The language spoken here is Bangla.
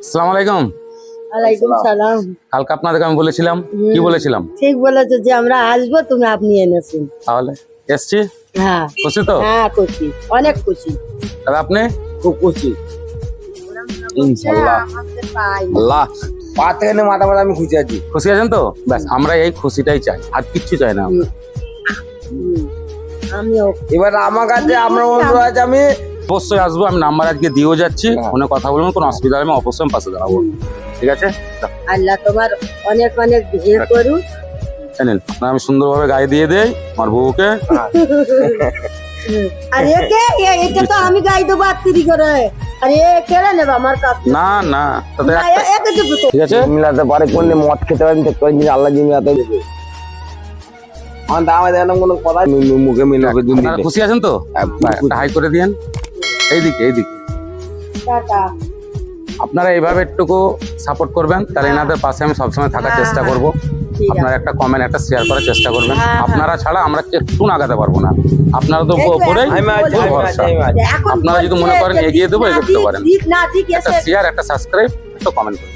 আসসালামু আলাইকুম। ওয়ালাইকুম সালাম। কালকে আপনাদেরকে আমি বলেছিলাম, কি বলেছিলাম? ঠিক বলেছো যে আমরা আসবো, তুমি আপনি এনেছেন। তাহলে এসছি, হ্যাঁ খুশি তো? হ্যাঁ খুশি, অনেক খুশি। তবে আপনি? খুব খুশি ইনশাআল্লাহ। আল্লাহ পা থেকে মাথা মাথা আমি খুশি আছি। খুশি আছেন তো? ব্যাস, আমরা এই খুশিটাই চাই, আর কিচ্ছু চাই না। আমিও এবার আমার কাছে আমরা বন্ধু আছে, আমি অবশ্যই আসবো। আমি নাম্বার আজকে দিয়েও যাচ্ছি, ফোনে কথা বলবেন, কোনো অসুবিধা হলে আমি অবশ্যই পাশে দাঁড়াবো। ঠিক আছে? আল্লাহ তোমার অনেক অনেক বিয়ে করুক। জানেন আপনার আমি সুন্দরভাবে গায়ে দিয়ে দেই আমার বউকে। আর এটা তো আমি গাই দেবো আত্মীয় করে। আর কেড়ে নেবে আমার কাছ থেকে। না না, তাতে না, একে দেবো তো। ঠিক আছে? মিলাতে পারে করলে মদ খেতে পারেন, দেখতে পারেন আল্লাহ যে মিলাতে দেবে। আমার দাম দেখলাম কোনো কথা মুখে মিলাবে। আপনারা খুশি আছেন তো? একটা হাই করে দিয়েন। এইদিকে এইদিকে টাটা। আপনারা এইভাবে একটুকু সাপোর্ট করবেন, তাহলে এনাদের পাশে আমি সবসময় থাকার চেষ্টা করব। ঠিক আছে। আপনারা একটা কমেন্ট, একটা শেয়ার করার চেষ্টা করবেন। হ্যাঁ, হ্যাঁ। আপনারা ছাড়া আমরা একটু আগাতে পারবো না। আপনারা তো এই তো উপরেই এখন পুরো ভরসা। এখন আপনারা যদি মনে বলছে করেন যে এগিয়ে দেবো, দিক না এগোতে দিক, পারেন। দিক না দিক একটা এসে শেয়ার, একটা সাবস্ক্রাইব, একটা কমেন্ট করুন।